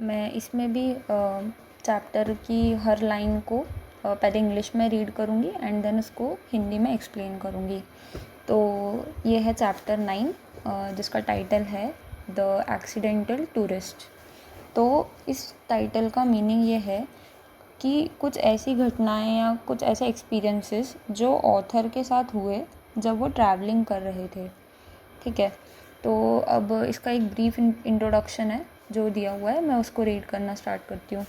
मैं इसमें भी चैप्टर की हर लाइन को पहले इंग्लिश में रीड करूँगी एंड देन उसको हिंदी में एक्सप्लेन करूँगी। तो ये है चैप्टर 9 जिसका टाइटल है द एक्सीडेंटल टूरिस्ट। तो इस टाइटल का मीनिंग ये है कि कुछ ऐसी घटनाएं या कुछ ऐसे एक्सपीरियंसेस जो ऑथर के साथ हुए जब वो ट्रैवलिंग कर रहे थे। ठीक है, तो अब इसका एक ब्रीफ इंट्रोडक्शन है जो दिया हुआ है, मैं उसको रीड करना स्टार्ट करती हूँ।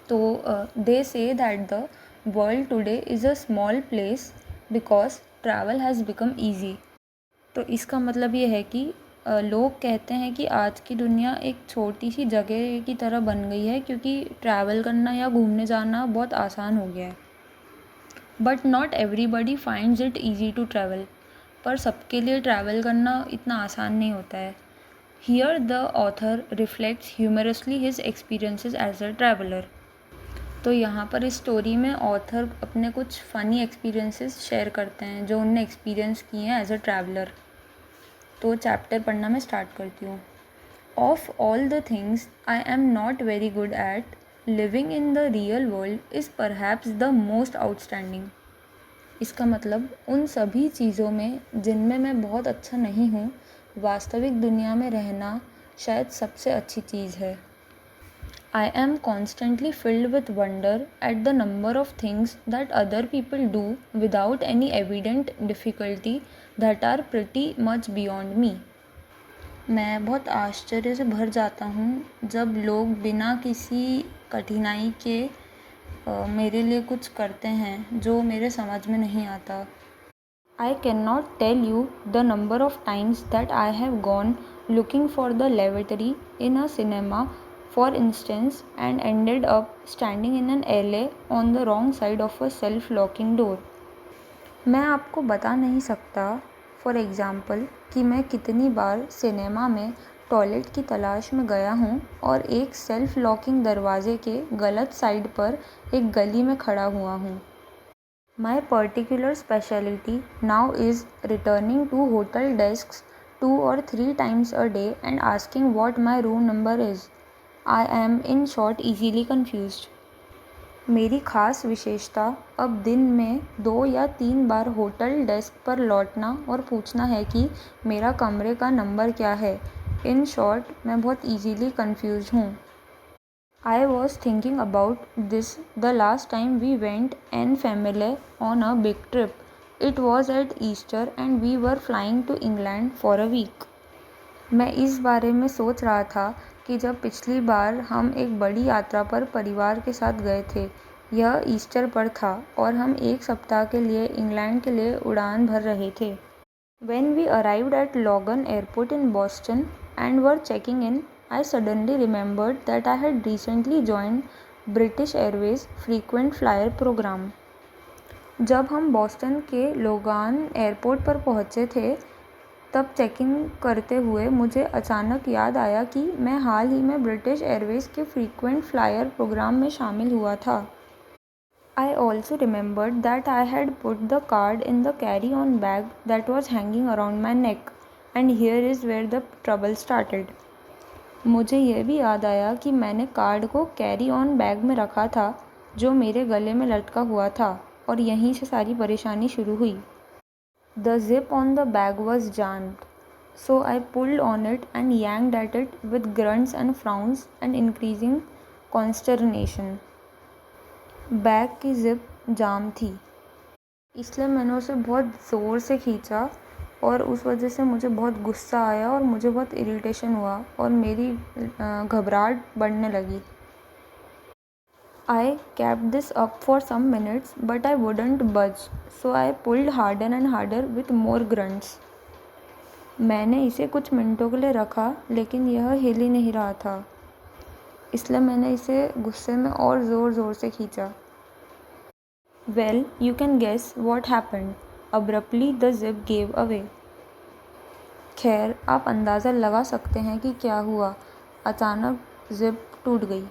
तो they say that the world today is a small place because travel has become easy. तो इसका मतलब ये है कि लोग कहते हैं कि आज की दुनिया एक छोटी सी जगह की तरह बन गई है क्योंकि ट्रैवल करना या घूमने जाना बहुत आसान हो गया है। But not everybody finds it easy to travel. पर सबके लिए ट्रैवल करना इतना आसान नहीं होता है। Here the author reflects humorously his experiences as a traveller. तो यहाँ पर इस स्टोरी में ऑथर अपने कुछ फ़नी एक्सपीरियंसेस शेयर करते हैं जो उनने एक्सपीरियंस किए हैं एज अ ट्रैवलर। तो चैप्टर पढ़ना मैं स्टार्ट करती हूँ। Of all the things I am not very good at, living in the real world is perhaps the most outstanding. इसका मतलब उन सभी चीज़ों में जिनमें मैं बहुत अच्छा नहीं हूँ, वास्तविक दुनिया में रहना शायद सबसे अच्छी चीज़ है। I am constantly filled with wonder at the number of things that other people do without any evident difficulty that are pretty much beyond me. मैं बहुत आश्चर्य से भर जाता हूँ जब लोग बिना किसी कठिनाई के मेरे लिए कुछ करते हैं जो मेरे समझ में नहीं आता। I cannot tell you the number of times that I have gone looking for the lavatory in a cinema, for instance, and ended up standing in an alley on the wrong side of a self-locking door. मैं आपको बता नहीं सकता, for example, कि मैं कितनी बार cinema में toilet की तलाश में गया हूँ और एक सेल्फ लॉकिंग दरवाजे के गलत साइड पर एक गली में खड़ा हुआ हूँ। My particular specialty now is returning to hotel desks 2 or 3 times a day and asking what my room number is. I am, in short, easily confused. मेरी ख़ास विशेषता अब दिन में 2 या 3 बार होटल डेस्क पर लौटना और पूछना है कि मेरा कमरे का नंबर क्या है। इन शॉर्ट, मैं बहुत ईजीली कन्फ्यूज हूँ। I was thinking about this the last time we went en famille on a big trip. It was at Easter and we were flying to England for a week. मैं इस बारे में सोच रहा था कि जब पिछली बार हम एक बड़ी यात्रा पर परिवार के साथ गए थे, यह ईस्टर पर था और हम एक सप्ताह के लिए इंग्लैंड के लिए उड़ान भर रहे थे। When we arrived at Logan Airport in Boston and were checking in, I suddenly remembered that I had recently joined British Airways frequent flyer program. जब हम बॉस्टन के लोगान एयरपोर्ट पर पहुंचे थे, तब चेकिंग करते हुए मुझे अचानक याद आया कि मैं हाल ही में ब्रिटिश एयरवेज के फ्रीक्वेंट फ्लायर प्रोग्राम में शामिल हुआ था। I also remembered that I had put the card in the carry-on bag that was hanging around my neck, and here is where the trouble started. मुझे यह भी याद आया कि मैंने कार्ड को कैरी ऑन बैग में रखा था जो मेरे गले में लटका हुआ था, और यहीं से सारी परेशानी शुरू हुई। The zip on the bag was jammed, so I pulled on it and yanked at it with grunts and frowns and increasing consternation. Bag की जिप जाम थी, इसलिए मैंने उसे बहुत ज़ोर से खींचा और उस वजह से मुझे बहुत गुस्सा आया और मुझे बहुत इरिटेशन हुआ और मेरी घबराहट बढ़ने लगी। I kept this up for some minutes but I wouldn't budge, so I pulled harder and harder with more grunts. मैंने इसे कुछ मिनटों के लिए रखा लेकिन यह हिल ही नहीं रहा था, इसलिए मैंने इसे गुस्से में और ज़ोर से खींचा। Well, you can guess what happened. Abruptly the zip gave away. खैर, आप अंदाज़ा लगा सकते हैं कि क्या हुआ। अचानक जिप टूट गई।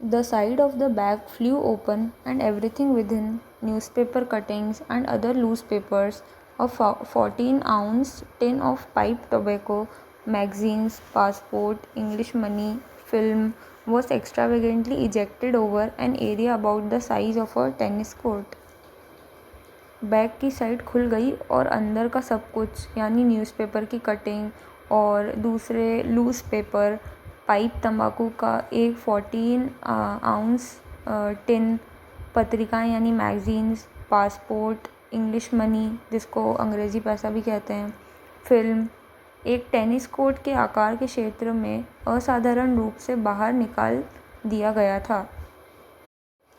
The side of the bag flew open and everything within, newspaper cuttings and other loose papers, a 14-ounce tin of pipe tobacco, magazines, passport, English money, film was extravagantly ejected over an area about the size of a tennis court. Bag की side खुल गई और अंदर का सब कुछ यानी newspaper की कटिंग और दूसरे लूज़ पेपर, पाइप तंबाकू का एक 14 आउंस टिन, पत्रिकाएं यानी मैगज़ीन्स, पासपोर्ट, इंग्लिश मनी जिसको अंग्रेज़ी पैसा भी कहते हैं, फिल्म, एक टेनिस कोर्ट के आकार के क्षेत्र में असाधारण रूप से बाहर निकाल दिया गया था।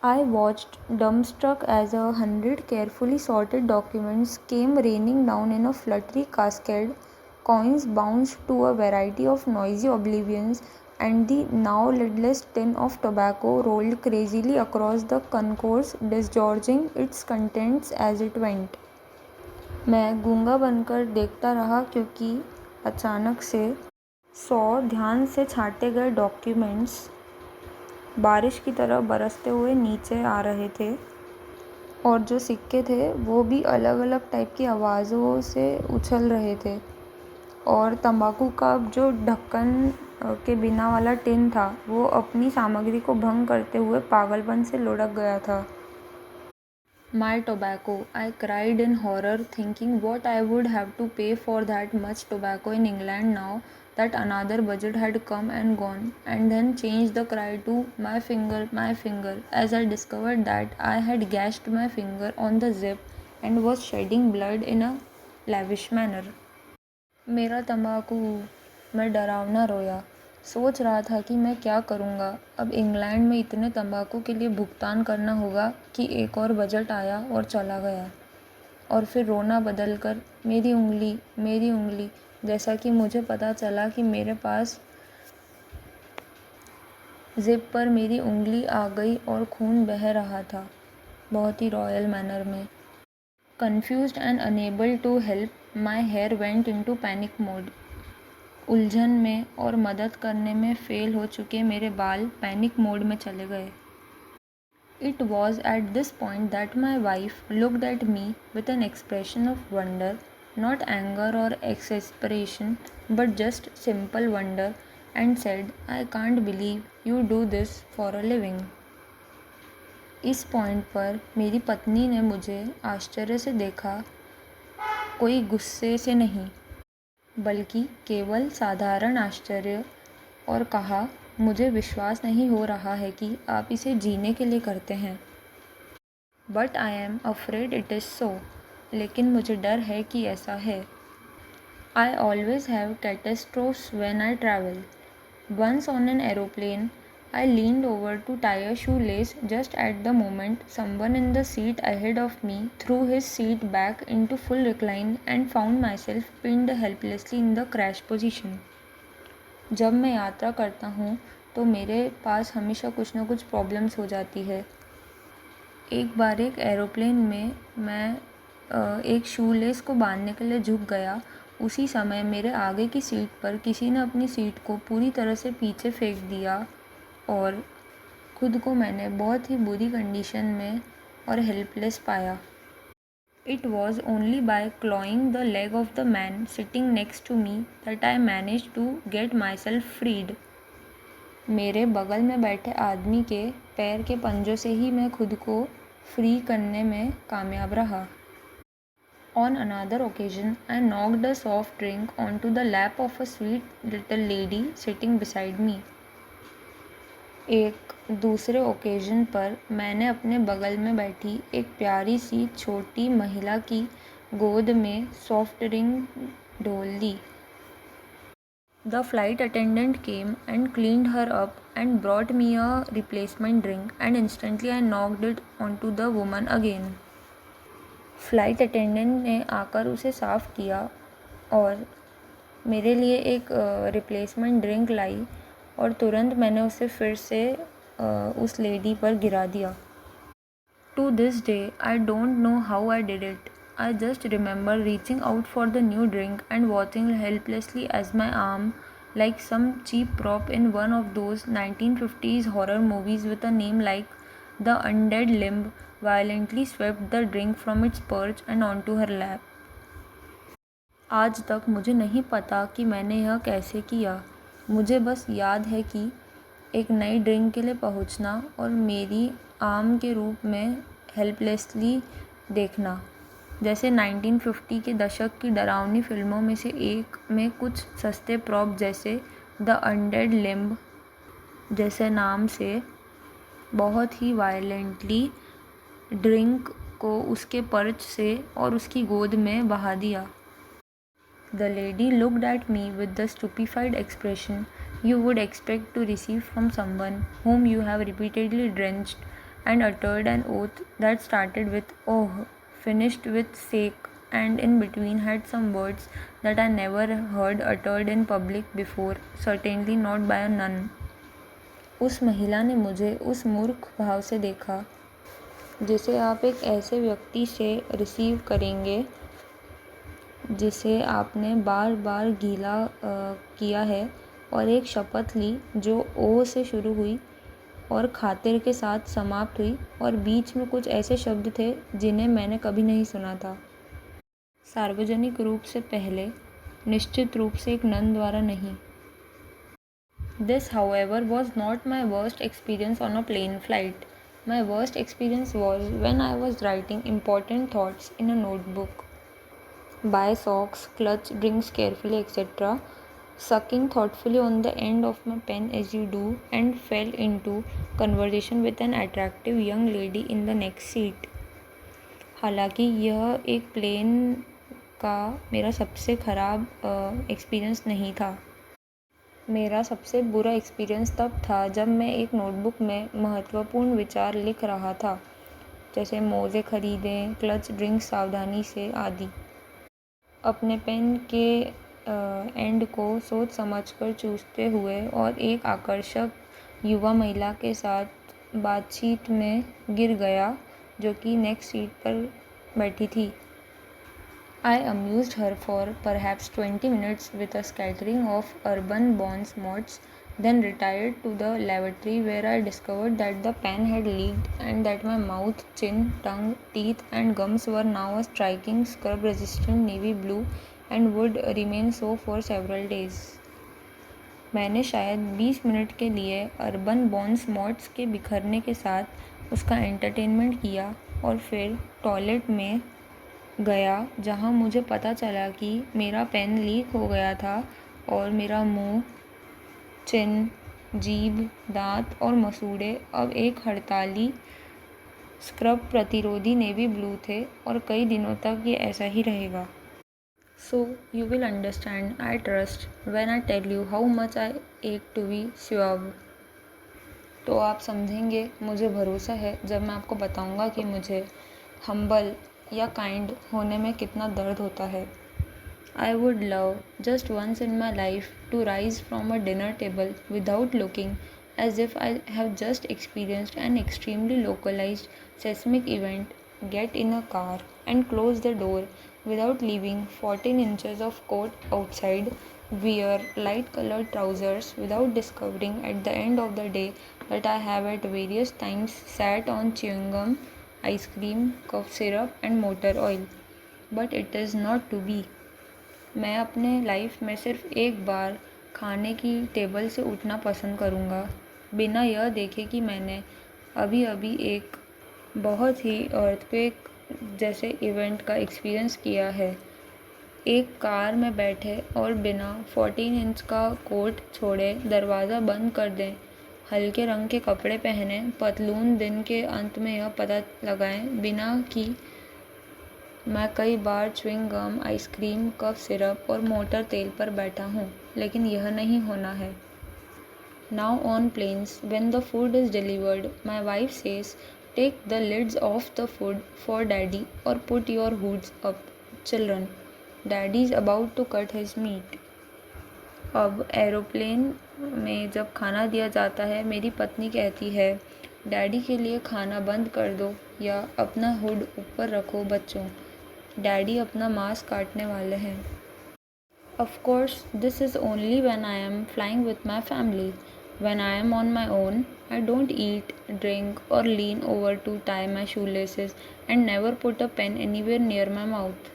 I watched dumbstruck as 100 carefully sorted documents came raining down in a fluttery cascade, coins bounced to a variety of noisy oblivions, and the now lidless tin of tobacco rolled crazily across the concourse, disgorging its contents as it went. मैं गूंगा बनकर देखता रहा क्योंकि अचानक से 100 ध्यान से छांटे गए डॉक्यूमेंट्स बारिश की तरह बरसते हुए नीचे आ रहे थे और जो सिक्के थे वो भी अलग अलग टाइप की आवाज़ों से उछल रहे थे और तंबाकू का जो ढक्कन के बिना वाला टिन था वो अपनी सामग्री को भंग करते हुए पागलपन से लुढ़क गया था। My tobacco, I cried in horror, thinking what I would have to pay for that much tobacco in England now that another budget had come and gone, and then changed the cry to my finger, as I discovered that I had gashed my finger on the zip and was shedding blood in a lavish manner. मेरा तंबाकू, मैं डरावना रोया। सोच रहा था कि मैं क्या करूँगा। अब इंग्लैंड में इतने तंबाकू के लिए भुगतान करना होगा कि एक और बजट आया और चला गया। और फिर रोना बदल कर मेरी उंगली, जैसा कि मुझे पता चला कि मेरे पास ज़िप पर मेरी उंगली आ गई और खून बह रहा था, बहुत ही रॉयल मैनर में। Confused and unable to help, my hair went into panic mode. उलझन में और मदद करने में फेल हो चुके मेरे बाल पैनिक मोड में चले गए। It was at this point that my wife looked at me with an expression of wonder, not anger or exasperation, but just simple wonder, and said, "I can't believe you do this for a living." इस point पर मेरी पत्नी ने मुझे आश्चर्य से देखा, कोई गुस्से से नहीं, बल्कि केवल साधारण आश्चर्य, और कहा, मुझे विश्वास नहीं हो रहा है कि आप इसे जीने के लिए करते हैं। But I am afraid it is so, लेकिन मुझे डर है कि ऐसा है। I always have catastrophes when I travel. Once on an aeroplane, I leaned over to tie a shoelace just at the moment someone in the seat ahead of me threw his seat back into full recline and found myself pinned helplessly in the crash position. जब मैं यात्रा करता हूँ तो मेरे पास हमेशा कुछ ना कुछ प्रॉब्लम्स हो जाती है। एक बार एक एरोप्लेन में मैं एक शूलेस को बांधने के लिए झुक गया। उसी समय मेरे आगे की सीट पर किसी ने अपनी सीट को पूरी तरह से पीछे फेंक दिया और खुद को मैंने बहुत ही बुरी कंडीशन में और हेल्पलेस पाया। It was only by clawing the leg of the man sitting next to me that I manage to get myself freed. मेरे बगल में बैठे आदमी के पैर के पंजों से ही मैं खुद को फ्री करने में कामयाब रहा। On another occasion, I knocked a soft drink onto the lap of a sweet little lady sitting beside me. एक दूसरे ओकेजन पर मैंने अपने बगल में बैठी एक प्यारी सी छोटी महिला की गोद में सॉफ्ट ड्रिंक ढोल दी। The flight attendant came and cleaned her up and brought me a replacement drink, and instantly I knocked it onto the woman again. Flight attendant ने आकर उसे साफ़ किया और मेरे लिए एक रिप्लेसमेंट ड्रिंक लाई और तुरंत मैंने उसे फिर से उस लेडी पर गिरा दिया। To this day I don't know how I did it. I just remember reaching out for the new drink and watching helplessly as my arm, like some cheap prop in one of those 1950s horror movies with a name like The Undead Limb, violently swept the drink from its perch and onto her lap. आज तक मुझे नहीं पता कि मैंने यह कैसे किया। मुझे बस याद है कि एक नई ड्रिंक के लिए पहुंचना और मेरी आम के रूप में हेल्पलेसली देखना, जैसे 1950 के दशक की डरावनी फिल्मों में से एक में कुछ सस्ते प्रॉप जैसे द अनडेड लिम्ब जैसे नाम से बहुत ही वायलेंटली ड्रिंक को उसके पर्च से और उसकी गोद में बहा दिया। The lady looked at me with the stupefied expression you would expect to receive from someone whom you have repeatedly drenched, and uttered an oath that started with "oh", finished with "sake", and in between had some words that I never heard uttered in public before, certainly not by a nun. उस महिला ने मुझे उस मूर्ख भाव से देखा जिसे आप एक ऐसे व्यक्ति से रिसीव करेंगे जिसे आपने बार बार गीला किया है, और एक शपथ ली जो ओ से शुरू हुई और खातिर के साथ समाप्त हुई, और बीच में कुछ ऐसे शब्द थे जिन्हें मैंने कभी नहीं सुना था। सार्वजनिक रूप से पहले, निश्चित रूप से एक नन द्वारा नहीं। This, however, was not my worst experience on a plane flight. My worst experience was when I was writing important thoughts in a notebook. Buy socks, clutch drinks carefully, etc., sucking thoughtfully on the end of my pen as you do, and fell into conversation with an attractive young lady in the next seat. हालांकि यह एक plane का मेरा सबसे ख़राब experience नहीं था। मेरा सबसे बुरा एक्सपीरियंस तब था जब मैं एक नोटबुक में महत्वपूर्ण विचार लिख रहा था, जैसे मोज़े खरीदें, क्लच ड्रिंक्स सावधानी से आदि। अपने पेन के एंड को सोच समझकर चूसते हुए और एक आकर्षक युवा महिला के साथ बातचीत में गिर गया जो कि नेक्स्ट सीट पर बैठी थी। I amused her for perhaps 20 minutes with a scattering of urban bonds mots, then retired to the lavatory where I discovered that the pen had leaked and that my mouth, chin, tongue, teeth and gums were now a striking scrub-resistant navy blue and would remain so for several days. मैंने शायद 20 minute के लिए urban bones मॉट्स के बिखरने के साथ उसका entertainment किया और फिर टॉयलेट में गया जहां मुझे पता चला कि मेरा पेन लीक हो गया था और मेरा मुंह, चिन, जीभ, दांत और मसूड़े अब एक हड़ताली स्क्रब प्रतिरोधी नेवी ब्लू थे और कई दिनों तक ये ऐसा ही रहेगा। So you will understand, I trust, when I tell you how much I ache to be suave. तो आप समझेंगे, मुझे भरोसा है जब मैं आपको बताऊंगा कि मुझे हम्बल या काइंड होने में कितना दर्द होता है। I would love just once in my life to rise from a dinner table without looking as if I have just experienced an extremely localized seismic event, get in a car and close the door without leaving 14 inches of coat outside, wear light colored trousers without discovering at the end of the day that I have at various times sat on chewing gum, ice cream, cough syrup and motor oil. But it is not to be. मैं अपने life में सिर्फ एक बार खाने की table से उठना पसंद करूँगा, बिना यह देखे कि मैंने अभी अभी एक बहुत ही अर्थक्वेक जैसे इवेंट का एक्सपीरियंस किया है। एक कार में बैठे और बिना 14 इंच का कोट छोड़े दरवाज़ा बंद कर दें, हल्के रंग के कपड़े पहने, पतलून दिन के अंत में यह पता लगाएं बिना कि मैं कई बार chewing gum, ice cream, cough syrup और मोटर तेल पर बैठा हूँ, लेकिन यह नहीं होना है। Now on planes, when the food is delivered, my wife says, "Take the lids off the food for daddy or put your hoods up, children. Daddy is about to cut his meat." अब aeroplane में जब खाना दिया जाता है, मेरी पत्नी कहती है, डैडी के लिए खाना बंद कर दो या अपना हुड ऊपर रखो बच्चों, डैडी अपना मांस काटने वाले हैं। Of course, this is only when I am flying with my family. When I am on my own, I don't eat, drink or lean over to tie my shoelaces and never put a pen anywhere near my mouth.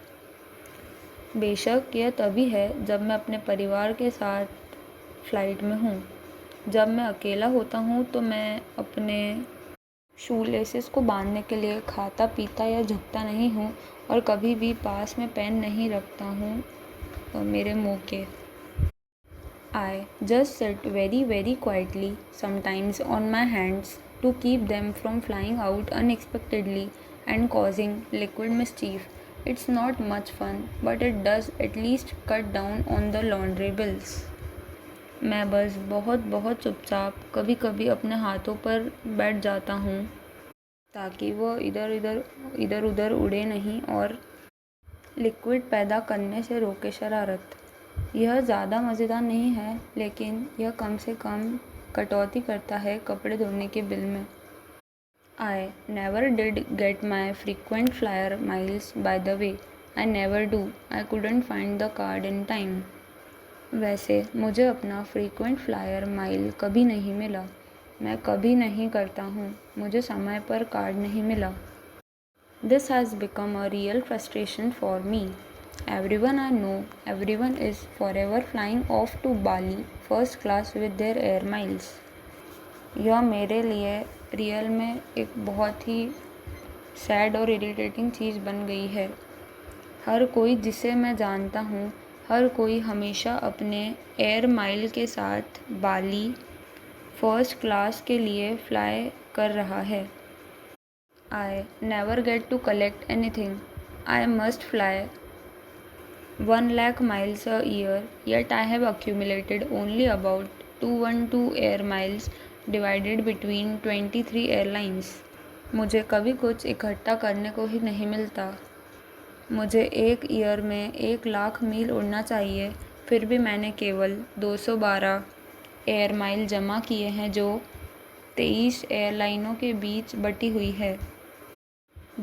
बेशक यह तभी है जब मैं अपने परिवार के साथ फ्लाइट में हूँ। जब मैं अकेला होता हूँ तो मैं अपने शू लेसेस को बांधने के लिए खाता पीता या झुकता नहीं हूँ और कभी भी पास में पेन नहीं रखता हूँ मेरे मुंह के। I just sit very very quietly, sometimes on my hands, to keep them from flying out unexpectedly and causing liquid mischief. It's not much fun, but it does at least cut down on the laundry bills. मैं बस बहुत बहुत चुपचाप कभी कभी अपने हाथों पर बैठ जाता हूँ ताकि वो इधर उधर उड़े नहीं और लिक्विड पैदा करने से रोके शरारत। यह ज़्यादा मज़ेदार नहीं है, लेकिन यह कम से कम कटौती करता है कपड़े धोने के बिल में। I never did get my frequent flyer miles, by the way. I never do. I couldn't find the card in time. वैसे मुझे अपना फ्रीक्वेंट फ्लायर माइल कभी नहीं मिला। मैं कभी नहीं करता हूँ, मुझे समय पर कार्ड नहीं मिला। This has become a real frustration for me. Everyone I know, everyone is forever flying off to Bali first class with their air miles. यह मेरे लिए रियल में एक बहुत ही सैड और इरिटेटिंग चीज़ बन गई है। हर कोई जिसे मैं जानता हूँ, हर कोई हमेशा अपने एयर माइल के साथ बाली फर्स्ट क्लास के लिए फ्लाई कर रहा है। I never get to collect anything. I must fly 1 lakh miles a year, yet I have accumulated only about 212 air miles divided between 23 airlines. मुझे कभी कुछ इकट्ठा करने को ही नहीं मिलता। मुझे एक ईयर में 1 लाख मील उड़ना चाहिए, फिर भी मैंने केवल 212 एयर माइल जमा किए हैं जो 23 एयरलाइनों के बीच बटी हुई है।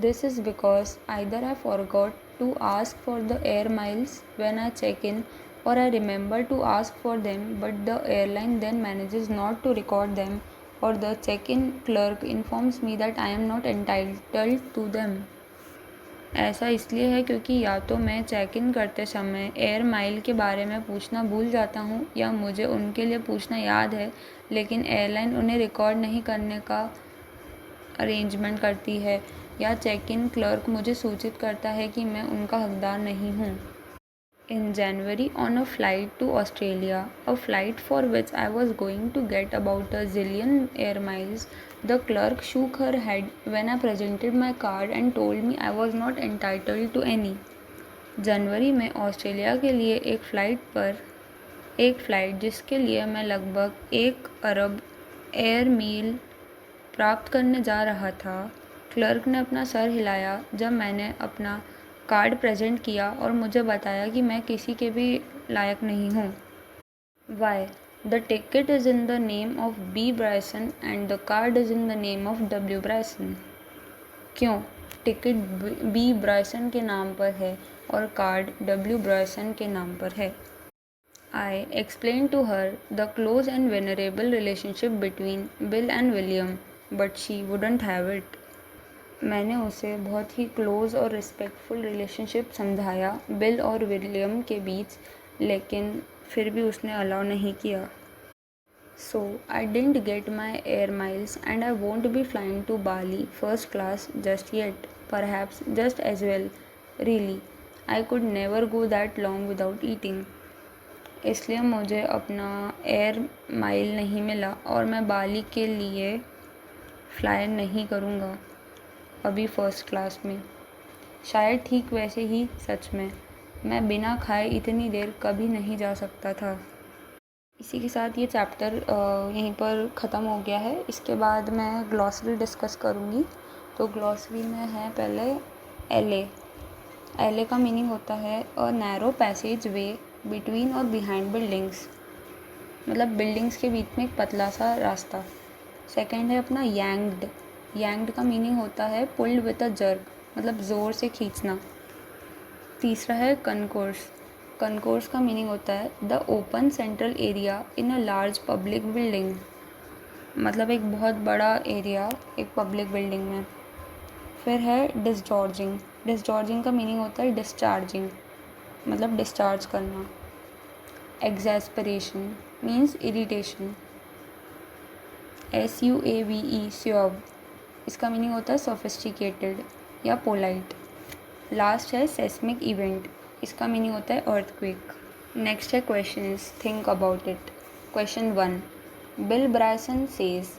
This is because either I forgot to ask for the air miles when I check in, or I remember to ask for them but the airline then manages not to record them, or the check-in clerk informs me that I am not entitled to them. ऐसा इसलिए है क्योंकि या तो मैं check in करते समय air mile के बारे में पूछना भूल जाता हूँ, या मुझे उनके लिए पूछना याद है लेकिन एयरलाइन उन्हें रिकॉर्ड नहीं करने का अरेंजमेंट करती है, या चेक इन क्लर्क मुझे सूचित करता है कि मैं उनका हकदार नहीं हूँ। In January, on a flight to Australia, a flight for which I was going to get about a zillion air miles, the clerk shook her head when I presented my card and told me I was not entitled to any. जनवरी में Australia के लिए एक flight जिसके लिए मैं लगभग 1 अरब air मील प्राप्त करने जा रहा था, क्लर्क ने अपना सर हिलाया जब मैंने अपना कार्ड प्रेजेंट किया और मुझे बताया कि मैं किसी के भी लायक नहीं हूँ। Why? The ticket is in the name of B. Bryson and the card is in the name of W. Bryson. क्यों? Ticket B. Bryson के नाम पर है और कार्ड W. Bryson के नाम पर है। I explained to her the close and venerable relationship between Bill and William, but she wouldn't have it. मैंने उसे बहुत ही क्लोज़ और रिस्पेक्टफुल रिलेशनशिप समझाया बिल और विलियम के बीच, लेकिन फिर भी उसने अलाउ नहीं किया। So I didn't get my air miles and I won't be flying to Bali first class just yet, perhaps just as well. Really, I could never go that long without eating. इसलिए मुझे अपना air mile नहीं मिला और मैं बाली के लिए fly नहीं करूँगा अभी फ़र्स्ट क्लास में। शायद ठीक वैसे ही सच में मैं बिना खाए इतनी देर कभी नहीं जा सकता था। इसी के साथ ये चैप्टर यहीं पर ख़त्म हो गया है। इसके बाद मैं ग्लॉसरी डिस्कस करूँगी। तो ग्लॉसरी में है पहले एले का मीनिंग होता है a narrow passage way between और बिहाइंड बिल्डिंग्स, मतलब बिल्डिंग्स के बीच में एक पतला सा रास्ता। सेकंड है अपना यांग्ड का मीनिंग होता है पुल्ड विद अ जर्क, मतलब ज़ोर से खींचना। तीसरा है कनकोर्स का मीनिंग होता है the open central area in a large public building, मतलब एक बहुत बड़ा एरिया एक पब्लिक बिल्डिंग में। फिर है डिस्चार्जिंग का मीनिंग होता है डिस्चार्जिंग, मतलब डिस्चार्ज करना। एग्जैस्परेशन मीन्स इरिटेशन। SUAVE suave, इसका मीनिंग होता है सोफिस्टिकेटेड या पोलाइट। लास्ट है सेस्मिक इवेंट, इसका मीनिंग होता है अर्थक्वेक। नेक्स्ट है questions, think about it. Question 1, bill Bryson says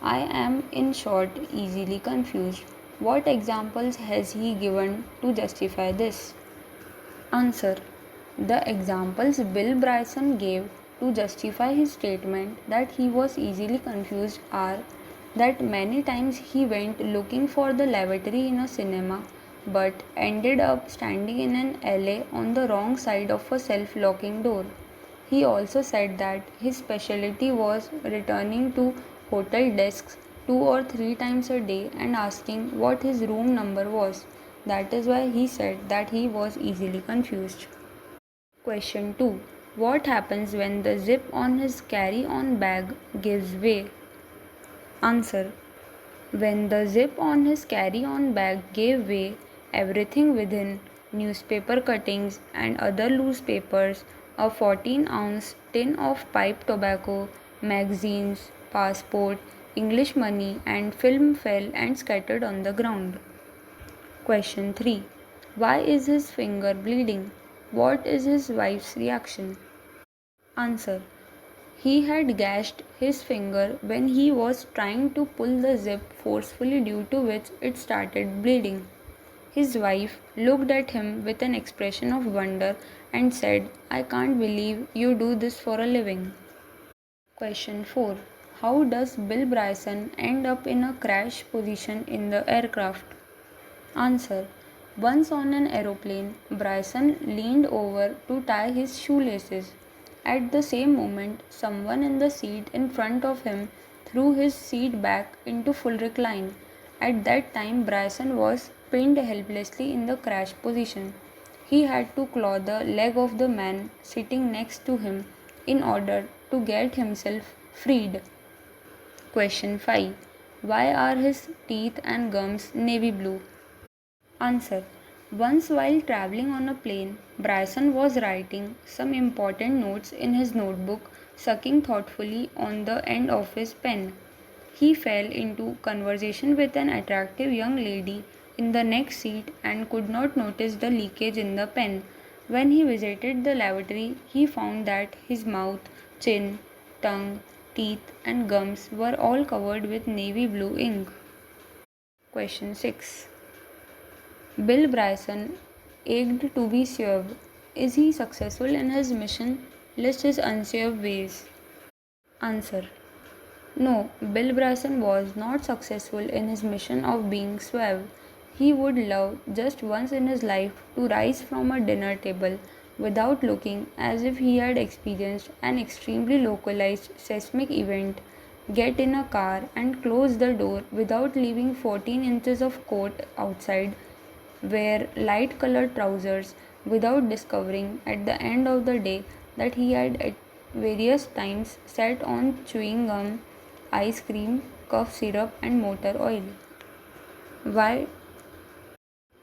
I am in short easily confused. What examples has he given to justify this? Answer. The examples Bill Bryson gave to justify his statement that he was easily confused are that many times he went looking for the lavatory in a cinema but ended up standing in an alley on the wrong side of a self-locking door. He also said that his specialty was returning to hotel desks 2 or 3 times a day and asking what his room number was. That is why he said that he was easily confused. Question 2. What happens when the zip on his carry-on bag gives way? Answer. When the zip on his carry-on bag gave way, everything within, newspaper cuttings and other loose papers, a 14-ounce tin of pipe tobacco, magazines, passport, English money and film fell and scattered on the ground. Question 3. Why is his finger bleeding? What is his wife's reaction? Answer. He had gashed his finger when he was trying to pull the zip forcefully, due to which it started bleeding. His wife looked at him with an expression of wonder and said, I can't believe you do this for a living. Question 4. How does Bill Bryson end up in a crash position in the aircraft? Answer. Once on an aeroplane, Bryson leaned over to tie his shoelaces. At the same moment, someone in the seat in front of him threw his seat back into full recline. At that time, Bryson was pinned helplessly in the crash position. He had to claw the leg of the man sitting next to him in order to get himself freed. Question 5. Why are his teeth and gums navy blue? Answer. Once while traveling on a plane, Bryson was writing some important notes in his notebook, sucking thoughtfully on the end of his pen. He fell into conversation with an attractive young lady in the next seat and could not notice the leakage in the pen. When he visited the lavatory, he found that his mouth, chin, tongue, teeth, and gums were all covered with navy blue ink. Question 6. Bill Bryson ached to be suave. Is he successful in his mission? List his unsuave ways. Answer. No, Bill Bryson was not successful in his mission of being suave. He would love just once in his life to rise from a dinner table without looking as if he had experienced an extremely localized seismic event, get in a car and close the door without leaving 14 inches of coat outside, wear light colored trousers without discovering at the end of the day that he had at various times sat on chewing gum, ice cream, cough syrup, and motor oil. Why?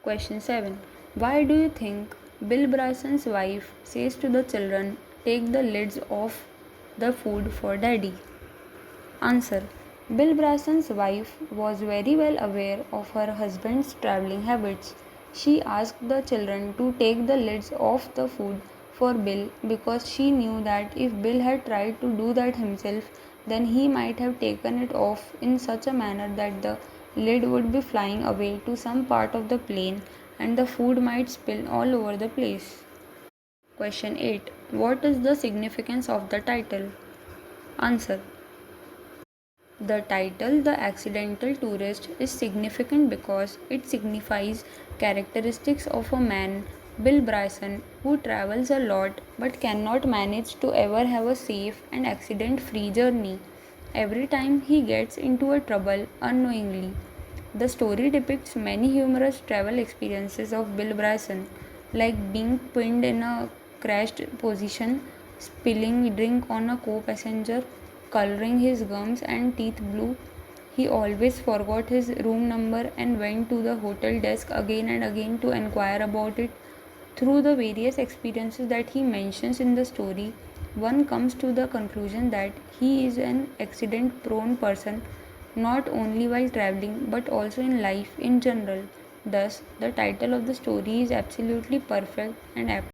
Question 7. Why do you think Bill Bryson's wife says to the children, take the lids off the food for daddy? Answer. Bill Bryson's wife was very well aware of her husband's traveling habits. She asked the children to take the lids off the food for Bill because she knew that if Bill had tried to do that himself, then he might have taken it off in such a manner that the lid would be flying away to some part of the plane and the food might spill all over the place. Question 8. What is the significance of the title? Answer. The title, The Accidental Tourist, is significant because it signifies characteristics of a man, Bill Bryson, who travels a lot but cannot manage to ever have a safe and accident-free journey. Every time he gets into a trouble unknowingly. The story depicts many humorous travel experiences of Bill Bryson, like being pinned in a crashed position, spilling drink on a co-passenger, coloring his gums and teeth blue. He always forgot his room number and went to the hotel desk again and again to inquire about it. Through the various experiences that he mentions in the story, one comes to the conclusion that he is an accident prone person not only while traveling but also in life in general. Thus, the title of the story is absolutely perfect and apt